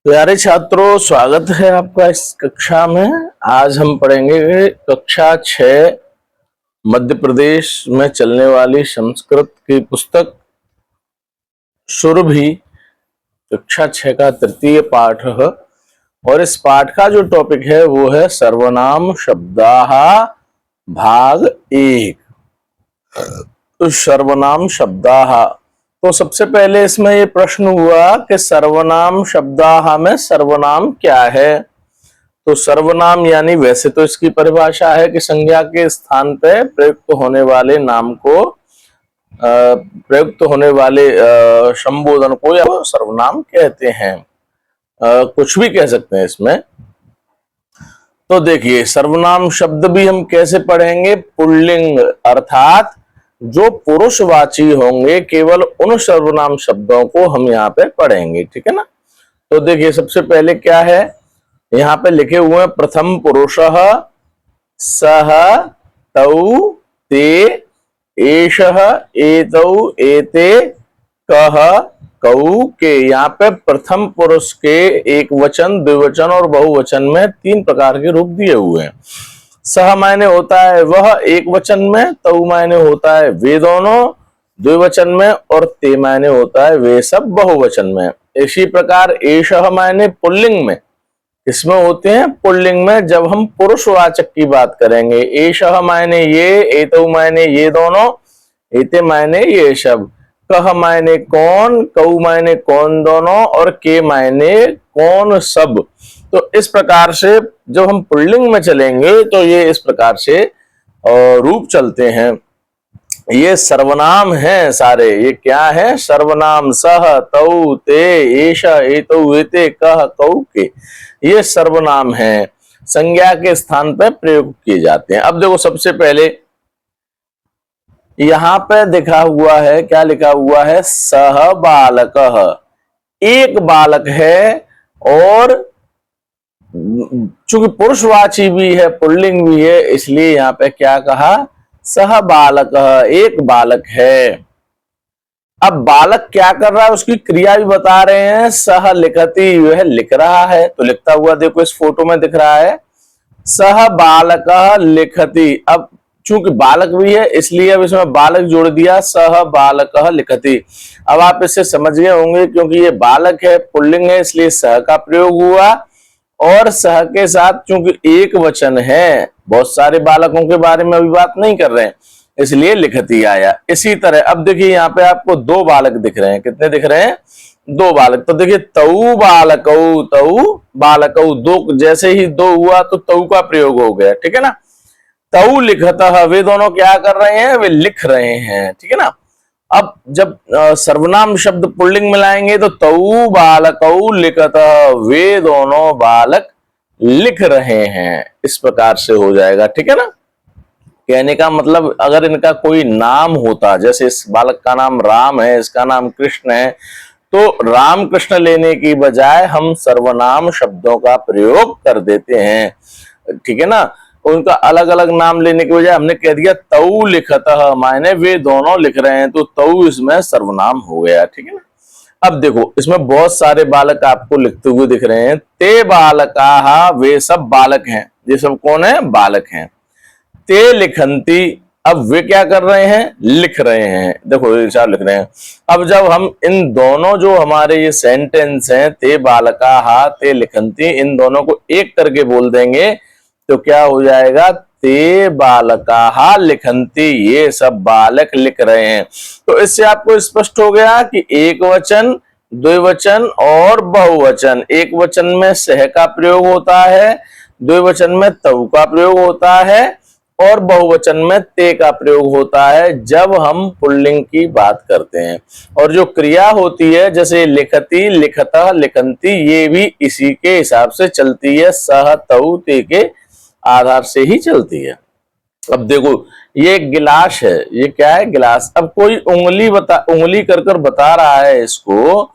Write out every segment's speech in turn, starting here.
प्यारे छात्रों, स्वागत है आपका इस कक्षा में। आज हम पढ़ेंगे कक्षा 6 मध्य प्रदेश में चलने वाली संस्कृत की पुस्तक सुरभि, कक्षा 6 का तृतीय पाठ है। और इस पाठ का जो टॉपिक है वो है सर्वनाम शब्दाः भाग 1। तो सर्वनाम शब्दाः, तो सबसे पहले इसमें ये प्रश्न हुआ कि सर्वनाम शब्दाः में सर्वनाम क्या है। तो सर्वनाम यानी वैसे तो इसकी परिभाषा है कि संज्ञा के स्थान पे प्रयुक्त होने वाले नाम को प्रयुक्त होने वाले संबोधन को या सर्वनाम कहते हैं। कुछ भी कह सकते हैं इसमें। तो देखिए, सर्वनाम शब्द भी हम कैसे पढ़ेंगे? पुल्लिंग अर्थात जो पुरुषवाची होंगे, केवल उन सर्वनाम शब्दों को हम यहाँ पे पढ़ेंगे। ठीक है ना। तो देखिए, सबसे पहले क्या है, यहाँ पे लिखे हुए हैं प्रथम पुरुषः सः तौ ते एषः एतौ एते कः कौ के। यहाँ पे प्रथम पुरुष के एक वचन, द्विवचन और बहुवचन में 3 प्रकार के रूप दिए हुए हैं। सह मायने होता है वह एक वचन में, तौ मायने होता है वे दोनों द्विवचन में, और ते मायने होता है वे सब बहुवचन में। इसी प्रकार एषः मायने पुल्लिंग में, इसमें होते हैं पुल्लिंग में जब हम पुरुषवाचक की बात करेंगे। एषः मायने ये, एतौ मायने ये दोनों, एते मायने ये सब, कह मायने कौन, कौ मायने कौन दोनों, और के मायने कौन सब। तो इस प्रकार से जब हम पुल्लिंग में चलेंगे तो ये इस प्रकार से रूप चलते हैं। ये सर्वनाम हैं सारे। ये क्या है? सर्वनाम। सह तौ ते एषा एतौ एते कह कौ के, ये सर्वनाम हैं, संज्ञा के स्थान पर प्रयोग किए जाते हैं। अब देखो, सबसे पहले यहां पे लिखा हुआ है, क्या लिखा हुआ है? सह बालकः, एक बालक है। और चूंकि पुरुषवाची भी है, पुल्लिंग भी है, इसलिए यहाँ पे क्या कहा? सह बालकः, एक बालक है। अब बालक क्या कर रहा है, उसकी क्रिया भी बता रहे हैं। सह लिखति, वह लिख रहा है। तो लिखता हुआ देखो इस फोटो में दिख रहा है, सह बालकः लिखति। अब चूंकि बालक भी है इसलिए अब इसमें बालक जोड़ दिया, सह बालकः लिखति। अब आप इससे समझ गए होंगे, क्योंकि ये बालक है, पुल्लिंग है, इसलिए सह का प्रयोग हुआ। और सह के साथ चूंकि एक वचन है, बहुत सारे बालकों के बारे में अभी बात नहीं कर रहे हैं, इसलिए लिखति आया। इसी तरह अब देखिए, यहाँ पे आपको 2 बालक दिख रहे हैं। कितने दिख रहे हैं? 2 बालक। तो देखिए, तौ बालकौ, तौ बालकौ, 2 जैसे ही 2 हुआ तो तौ का प्रयोग हो गया। ठीक है ना। तौ लिखतः, वे दोनों क्या कर रहे हैं? वे लिख रहे हैं। ठीक है ना। अब जब सर्वनाम शब्द पुल्लिंग में लाएंगे तो तौ बालकौ लिखतः, वे दोनों बालक लिख रहे हैं, इस प्रकार से हो जाएगा। ठीक है ना। कहने का मतलब, अगर इनका कोई नाम होता, जैसे इस बालक का नाम राम है, इसका नाम कृष्ण है, तो राम कृष्ण लेने की बजाय हम सर्वनाम शब्दों का प्रयोग कर देते हैं। ठीक है ना। उनका अलग अलग नाम लेने की बजाय हमने कह दिया तौ लिखतः, मायने वे दोनों लिख रहे हैं, तो तौ इसमें सर्वनाम हो गया। ठीक है ना। अब देखो, इसमें बहुत सारे बालक आपको लिखते हुए दिख रहे हैं। ते बालकाः, वे सब बालक हैं। ये सब कौन है? बालक हैं। ते लिखन्ति, अब वे क्या कर रहे हैं? लिख रहे हैं। देखो ये चार लिख रहे हैं। अब जब हम इन दोनों जो हमारे ये सेंटेंस हैं, ते बालकाः ते लिखन्ति, इन दोनों को एक करके बोल देंगे तो क्या हो जाएगा? ते बालकाः लिखन्ति, ये सब बालक लिख रहे हैं। तो इससे आपको स्पष्ट हो गया कि एक वचन, द्विवचन और बहुवचन। एक वचन में सह का प्रयोग होता है, द्विवचन में तौ का प्रयोग होता है, और बहुवचन में ते का प्रयोग होता है जब हम पुल्लिंग की बात करते हैं। और जो क्रिया होती है, जैसे लिखति, लिखतः, लिखन्ति, ये भी इसी के हिसाब से चलती है, सह तौ ते के आधार से ही चलती है। अब देखो, ये एक गिलास है। ये क्या है? गिलास। अब कोई उंगली कर कर बता रहा है इसको,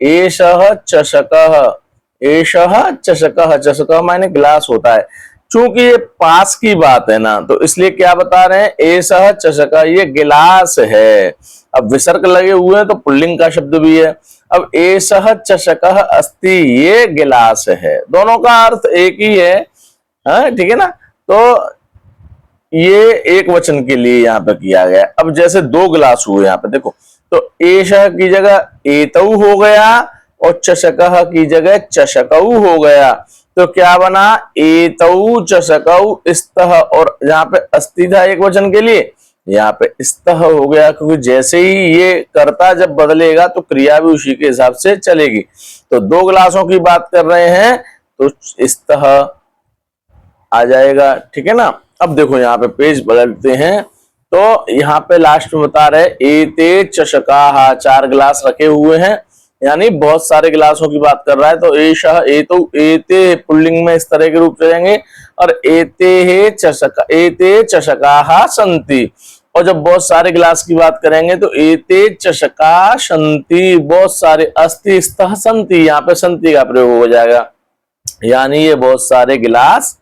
एषः चषकः, एषः चषकः, चषकः माने गिलास होता है। चूंकि ये पास की बात है ना, तो इसलिए क्या बता रहे हैं? एषः चषकः, ये गिलास है। अब विसर्ग लगे हुए हैं तो पुल्लिंग का शब्द भी है। अब एषः चषकः अस्ति, ये गिलास है, दोनों का अर्थ एक ही है, ठीक है ना। तो ये एक वचन के लिए यहाँ पे किया गया। अब जैसे दो गिलास हुए यहाँ पे देखो, तो एषः की जगह एतौ हो गया और चषकः की जगह चषकौ हो गया। तो क्या बना, एतौ चषकौ स्तः, और यहाँ पे अस्ति था एक वचन के लिए, यहाँ पे स्तः हो गया, क्योंकि जैसे ही ये कर्ता जब बदलेगा तो क्रिया भी उसी के हिसाब से चलेगी। तो दो गिलासों की बात कर रहे हैं तो स्तः आ जाएगा, ठीक है ना। अब देखो यहाँ पे पेज बदलते हैं, तो यहाँ पे लास्ट में बता रहे एते चषकाः, चार गिलास रखे हुए हैं, यानी बहुत सारे गिलासों की बात कर रहा है। तो एषः एतौ एते पुल्लिंग में इस तरह के रूप चलेंगे, और एते चषकाः सन्ति। और जब बहुत सारे गिलास की बात करेंगे तो एते चषका सन्ति, बहुत सारे, अस्ति स्तः सन्ति, यहाँ पे सन्ति का प्रयोग हो जाएगा, यानी ये बहुत सारे गिलास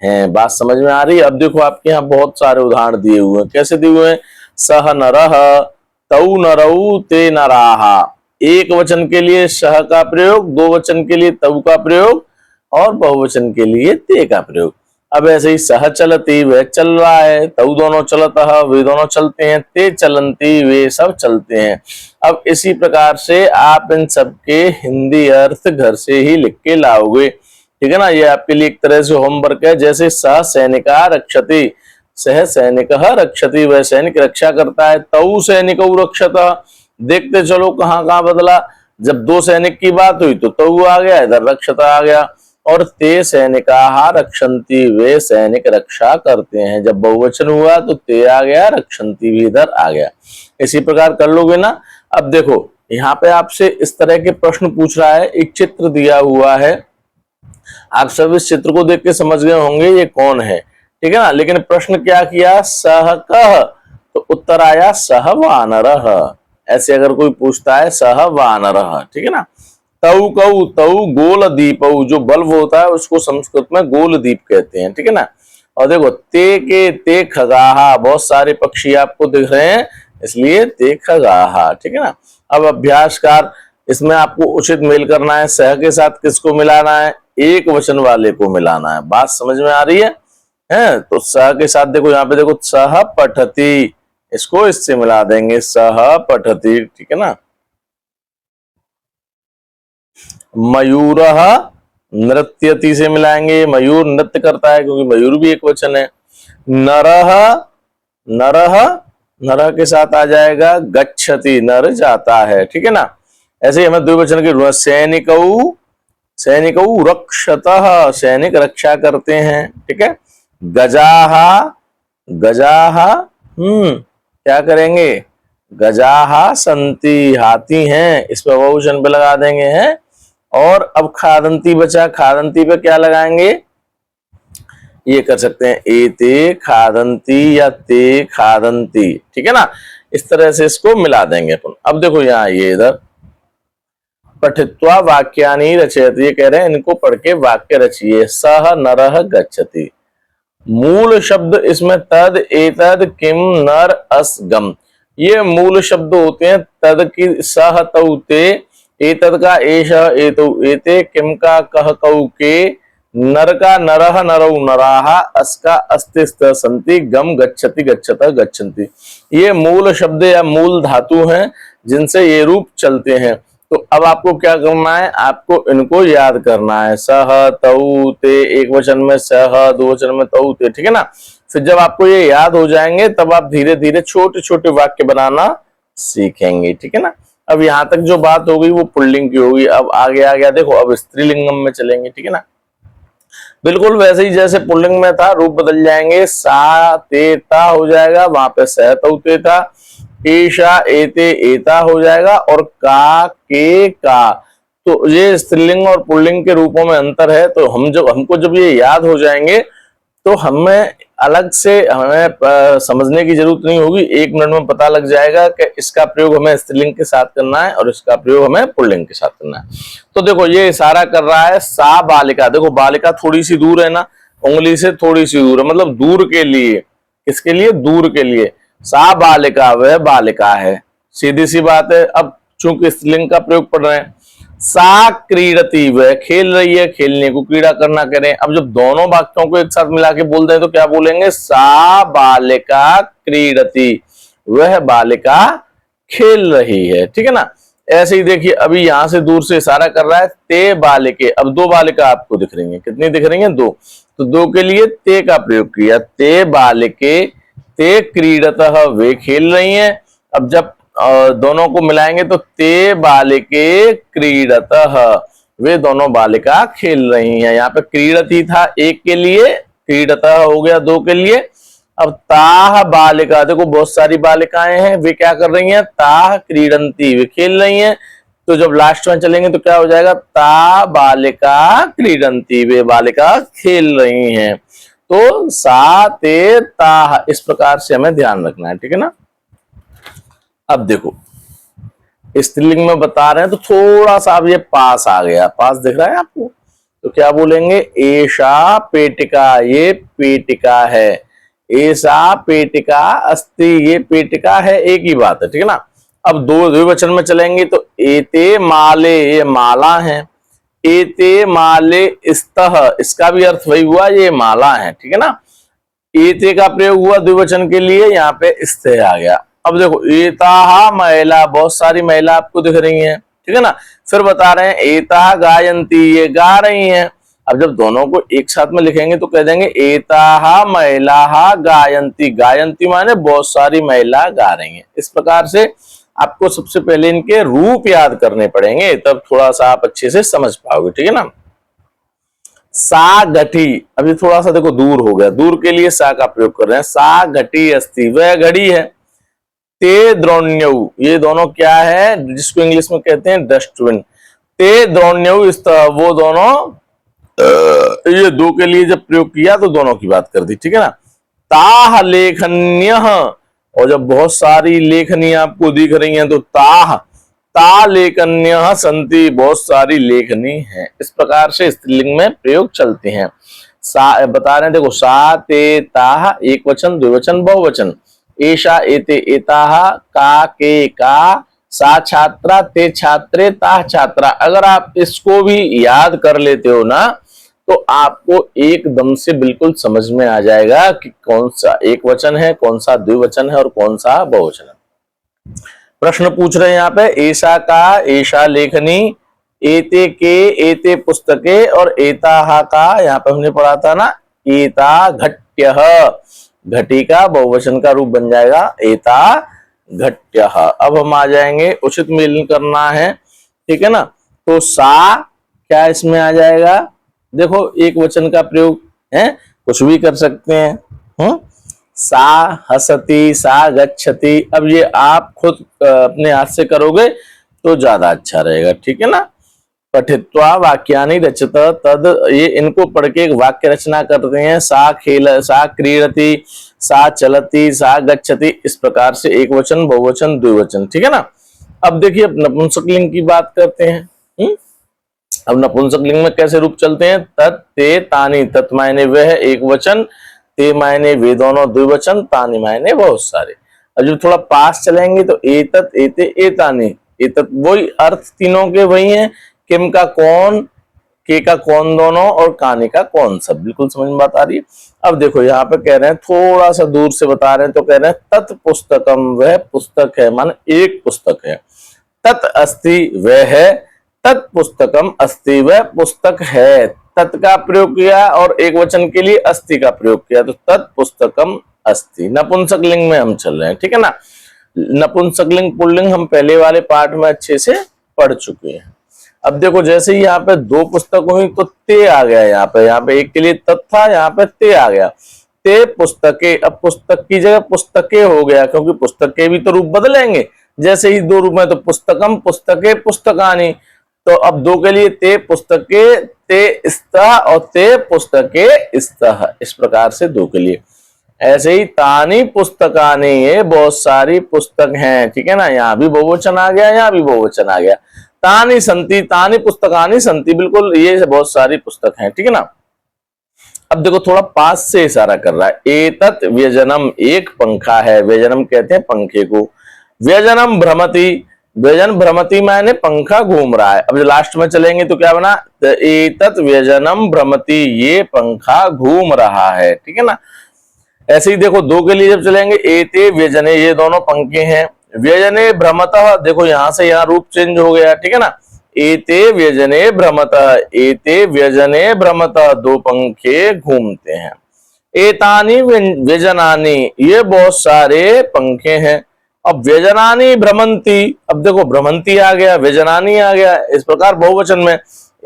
हैं। बात समझ में आ रही है। अब देखो आपके यहाँ बहुत सारे उदाहरण दिए हुए हैं, कैसे दिए हुए हैं, सह नरः, तौ नरौ, ते नराः। एक वचन के लिए सह का प्रयोग, दो वचन के लिए तौ का प्रयोग, और बहुवचन के लिए ते का प्रयोग। अब ऐसे ही सह चलती, वह चल रहा है, तौ दोनों चलतः, वे दोनों चलते हैं, ते चलंती, वे सब चलते हैं। अब इसी प्रकार से आप इन सब के हिंदी अर्थ घर से ही लिख के लाओगे, ठीक है ना। ये आपके लिए एक तरह से होमवर्क है। जैसे सह सैनिका रक्षति, सह सैनिकः रक्षति, वह सैनिक रक्षा करता है, तौ सैनिकौ रक्षतः। देखते चलो कहाँ कहाँ बदला, जब दो सैनिक की बात हुई तो तौ आ गया, इधर रक्षता आ गया, और ते सैनिकाः रक्षन्ति, वे सैनिक रक्षा करते हैं। जब बहुवचन हुआ तो ते आ गया, रक्षन्ति भी इधर आ गया। इसी प्रकार कर लोगे ना। अब देखो यहाँ पे आपसे इस तरह के प्रश्न पूछ रहा है, एक चित्र दिया हुआ है, आप सब इस चित्र को देख के समझ गए होंगे ये कौन है, ठीक है ना। लेकिन प्रश्न क्या किया, सह कः, तो उत्तर आया सह वानरः। ऐसे अगर कोई पूछता है सह वानरः, ठीक है ना। तौ कौ, तौ गोल दीपौ, जो बल्ब होता है उसको संस्कृत में गोल दीप कहते हैं, ठीक है ना। और देखो ते के ते खगाहा, बहुत सारे पक्षी आपको दिख रहे हैं इसलिए ते खगाहा, ठीक है ना। अब अभ्यासकार, इसमें आपको उचित मेल करना है, सह के साथ किसको मिलाना है, एक वचन वाले को मिलाना है। बात समझ में आ रही है, तो सह के साथ देखो यहाँ पे देखो सह पठति, इसको इससे मिला देंगे, सह पठति, ठीक है ना। मयूरः नृत्यति से मिलाएंगे, मयूर नृत्य करता है क्योंकि मयूर भी एक वचन है। नरः, नरः, नरः के साथ आ जाएगा गच्छति, नर जाता है, ठीक है ना। ऐसे ही हमें द्विवचन के रूप में सैनिकौ, सैनिकौ रक्षतः, सैनिक रक्षा करते हैं, ठीक है। गजाः, गजाः क्या करेंगे, गजाः सन्ति, हाथी हैं, इस पर बहुवचन पे लगा देंगे हैं। और अब खादंती बचा, खादंती पे क्या लगाएंगे, ये कर सकते हैं एते खादंती या ते खादंती, ठीक है ना। इस तरह से इसको मिला देंगे अपन। अब देखो यहाँ ये इधर पठित्वा वाक्यानि रचयति, ये कह रहे हैं इनको पढ़ के वाक्य रचिए। सह नरः गच्छति, मूल शब्द इसमें तद, एतद, किम, नर, अस, गम, ये मूल शब्द होते हैं। तद की सह तौ ते, एतद का एषः एतौ एते, किम का कह कौ के, नर का नरः नरौ नराः, अस का अस्ति स्तः सन्ति, गम गच्छति गच्छतः गच्छन्ति। ये मूल शब्द या मूल धातु हैं जिनसे ये रूप चलते हैं। तो अब आपको क्या करना है, आपको इनको याद करना है। सह तौ ते, एक वचन में सह, दो वचन में तौ ते, ठीक है ना। फिर जब आपको ये याद हो जाएंगे तब आप धीरे धीरे छोटे छोटे वाक्य बनाना सीखेंगे, ठीक है ना। अब यहाँ तक जो बात हो गई वो पुल्लिंग की होगी। अब आगे आ गया देखो, अब स्त्रीलिंगम में चलेंगे, ठीक है ना। बिल्कुल वैसे ही जैसे पुल्लिंग में था, रूप बदल जाएंगे, सा ते ता हो जाएगा, वहां पे सह तौ ते था, ईशा एते एता हो जाएगा, और का के का। तो ये स्त्रीलिंग और पुल्लिंग के रूपों में अंतर है। तो हमको जब ये याद हो जाएंगे तो हमें अलग से हमें समझने की जरूरत नहीं होगी, एक मिनट में पता लग जाएगा कि इसका प्रयोग हमें स्त्रीलिंग के साथ करना है और इसका प्रयोग हमें पुल्लिंग के साथ करना है। तो देखो ये इशारा कर रहा है सा बालिका, देखो बालिका थोड़ी सी दूर है ना, उंगली से थोड़ी सी दूर है, मतलब दूर के लिए, किसके लिए, दूर के लिए। सा बालिका, वह बालिका है, सीधी सी बात है। अब चूंकि स्त्रीलिंग का प्रयोग पढ़ रहे हैं। सा क्रीडति, वह खेल रही है, खेलने को क्रीड़ा करना करें। अब जब दोनों वाक्यों को एक साथ मिला के बोल दें तो क्या बोलेंगे, सा बालिका क्रीडति, वह बालिका खेल रही है, ठीक है ना। ऐसे ही देखिए अभी यहां से दूर से इशारा कर रहा है, ते बालिके, अब दो बालिका आपको दिख रही है, कितनी दिख रही है, दो, तो दो के लिए ते का प्रयोग किया, ते बालिके ते क्रीडतः, वे खेल रही हैं। अब जब दोनों को मिलाएंगे तो ते बालिके क्रीडतः, वे दोनों बालिका खेल रही हैं। यहाँ पे क्रीडती था एक के लिए, क्रीडतः हो गया दो के लिए। अब ताह बालिका, देखो बहुत सारी बालिकाएं हैं, वे क्या कर रही हैं, ताह क्रीडंती, वे खेल रही हैं। तो जब लास्ट में चलेंगे तो क्या हो जाएगा, ता बालिका क्रीडंती, वे बालिका खेल रही हैं। तो सा ते ताह, इस प्रकार से हमें ध्यान रखना है, ठीक है ना। अब देखो स्त्रीलिंग में बता रहे हैं तो थोड़ा सा अब ये पास आ गया, पास दिख रहा है आपको, तो क्या बोलेंगे, एषा पेटिका, ये पेटिका है, ऐसा पेटिका अस्ति, ये पेटिका है, एक ही बात है, ठीक है ना। अब दो द्विवचन में चलेंगे तो एते माले, ये माला है, एते माले स्तः, इसका भी अर्थ वही हुआ, ये माला है, ठीक है ना। एते का प्रयोग हुआ द्विवचन के लिए, यहाँ पे स्तः आ गया। अब देखो एताहा महिला, बहुत सारी महिला आपको दिख रही हैं, ठीक है ना। फिर बता रहे हैं एताहा गायंती, ये गा रही हैं। अब जब दोनों को एक साथ में लिखेंगे तो कह देंगे एताहा महिलाहा गायंती, गायंती माने बहुत सारी महिला गा रही हैं। इस प्रकार से आपको सबसे पहले इनके रूप याद करने पड़ेंगे, तब थोड़ा सा आप अच्छे से समझ पाओगे, ठीक है ना। सा घटी, अभी थोड़ा सा देखो दूर हो गया, दूर के लिए सा का प्रयोग कर रहे हैं, सा घटी अस्ति, वह घड़ी है। ते द्रोण्यऊ, ये दोनों क्या है, जिसको इंग्लिश में कहते हैं डस्टबिन। ते द्रोण्यऊ, इस वो दोनों, ये दो के लिए जब प्रयोग किया तो दोनों की बात कर दी, ठीक है ना। ताह लेखन्य, और जब बहुत सारी लेखनी आपको दिख रही हैं तो ताह, ता लेखन्य संति, बहुत सारी लेखनी है। इस प्रकार से स्त्रीलिंग में प्रयोग चलते हैं। सा बता रहे हैं, देखो सा ते ताह एक वचन, द्विवचन, बहुवचन। एषा एते एताहा, का के का, सा छात्रा ते छात्रे ताह छात्रा। अगर आप इसको भी याद कर लेते हो ना तो आपको एकदम से बिल्कुल समझ में आ जाएगा कि कौन सा एक वचन है, कौन सा द्विवचन है और कौन सा बहुवचन है। प्रश्न पूछ रहे हैं यहाँ पे, ऐसा का, ऐसा लेखनी, एते के, एते पुस्तके, और एताहा का, यहाँ पे हमने पढ़ा था ना, एता घट्यः, घटी का बहुवचन का रूप बन जाएगा एता घट्यः। अब हम आ जाएंगे, उचित मेलन करना है, ठीक है ना। तो सा क्या इसमें आ जाएगा, देखो एक वचन का प्रयोग है, कुछ भी कर सकते हैं। सा हसती, सा गच्छति। अब ये आप खुद अपने हाथ से करोगे तो ज्यादा अच्छा रहेगा, ठीक है ना। पठित्वा वाक्यानि रचत तद, ये इनको पढ़ के एक वाक्य रचना करते हैं। सा खेल, सा क्रीडति, सा चलती, सा गच्छति। इस प्रकार से एक वचन, बहुवचन, द्विवचन, ठीक है ना। अब देखिए अब नपुंसकलिंग की बात करते हैं। अब नपुंसकलिंग में कैसे रूप चलते हैं, तत् ते तानि, तत् मायने वह एक वचन, ते मायने वे दोनों द्विवचन, तानि मायने बहुत सारे। अब जब थोड़ा पास चलेंगे तो एतत् एते एतानि, एतत् वही अर्थ तीनों के वही हैं, किम का कौन, के का कौन दोनों, और कानी का कौन सब। बिल्कुल समझ में बात आ रही है। अब देखो यहाँ पे कह रहे हैं, थोड़ा सा दूर से बता रहे हैं तो कह रहे हैं तत् पुस्तकम, वह पुस्तक है, मान एक पुस्तक है। तत् अस्ति, वह है, तत् पुस्तकम अस्ति, वह पुस्तक है। तत् का प्रयोग किया और एक वचन के लिए अस्ति का प्रयोग किया, तो तत् पुस्तकम अस्ति। नपुंसकलिंग में हम चल रहे हैं, ठीक है ना। नपुंसकलिंग पुल्लिंग हम पहले वाले पार्ट में अच्छे से पढ़ चुके हैं। अब देखो जैसे ही यहाँ पे दो पुस्तक हुई तो ते आ गया, यहाँ पे एक के लिए तत् था, यहाँ पे ते आ गया, ते पुस्तके। अब पुस्तक की जगह पुस्तके हो गया, क्योंकि पुस्तके भी तो रूप बदलेंगे। जैसे ही दो रूप में तो पुस्तकम, पुस्तके, पुस्तकानि। तो अब दो के लिए ते पुस्तके, ते स्तः, और ते पुस्तके स्तः। इस प्रकार से दो के लिए। ऐसे ही तानी पुस्तकानि, ये बहुत सारी पुस्तक हैं, ठीक है ना। यहाँ भी बहुवचन आ गया, यहाँ भी बहुवचन आ गया। तानि संति, तानि पुस्तकानि संति, बिल्कुल ये बहुत सारी पुस्तक हैं, ठीक है ना। अब देखो थोड़ा पास से इशारा कर रहा है। एतत् व्यजनम, एक पंखा है, व्यजनम कहते हैं पंखे को। व्यजनम भ्रमति, व्यजन भ्रमति माने पंखा घूम रहा है। अब जो लास्ट में चलेंगे तो क्या बना, एतत् व्यजनम भ्रमति, ये पंखा घूम रहा है, ठीक है ना। ऐसे ही देखो दो के लिए जब चलेंगे, एते व्यजने, ये दोनों पंखे हैं, व्यजने भ्रमतः, देखो यहां से यहाँ रूप चेंज हो गया, ठीक है ना। एते व्यजने भ्रमतः, एते व्यजने भ्रमतः, दो पंखे घूमते हैं। एतानी व्यजनानी, ये बहुत सारे पंखे हैं। अब व्यजनानी भ्रमंती, अब देखो भ्रमंती आ गया, व्यजनानी आ गया, इस प्रकार बहुवचन में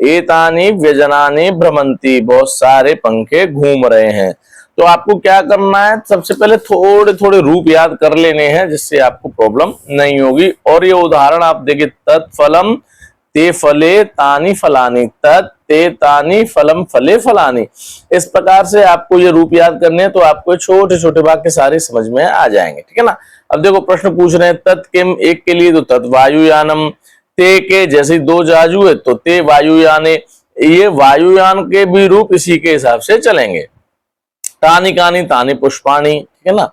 एतानी व्यजनानी भ्रमंती, बहुत सारे पंखे घूम रहे हैं। तो आपको क्या करना है, सबसे पहले थोड़े थोड़े रूप याद कर लेने हैं, जिससे आपको प्रॉब्लम नहीं होगी। और ये उदाहरण आप देखिए, तत्फलम ते फले तानी फलानी, तत् ते तानी फलम फले फलानी, इस प्रकार से आपको ये रूप याद करने हैं। तो आपको छोटे छोटे वाक्य सारे समझ में आ जाएंगे, ठीक है ना। अब देखो प्रश्न पूछ रहे हैं, तत् किम, एक के लिए तो तत् वायुयानम, ते के जैसे दो जाजू है तो ते वायुयाने, ये वायुयान के भी रूप इसी के हिसाब से चलेंगे। तानि कानि तानि पुष्पाणि, ठीक है ना।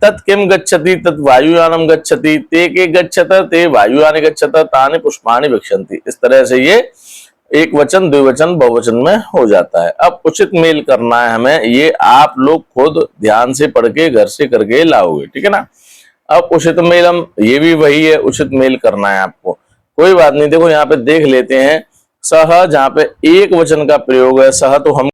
तत् किम गच्छति, तत् वायुयानम गच्छति, ते के गच्छत, ते वायुयाने गच्छत, तानि पुष्पाणि विक्षन्ति। इस तरह से ये एक वचन द्विवचन बहुवचन में हो जाता है। अब उचित मेल करना है हमें, ये आप लोग खुद ध्यान से पढ़ के घर से करके लाओगे, ठीक है ना। अब उचित मेलम, ये भी वही है, उचित मेल करना है आपको, कोई बात नहीं। देखो यहाँ पे देख लेते हैं, सह, जहां पे एक वचन का प्रयोग है, सह तो हम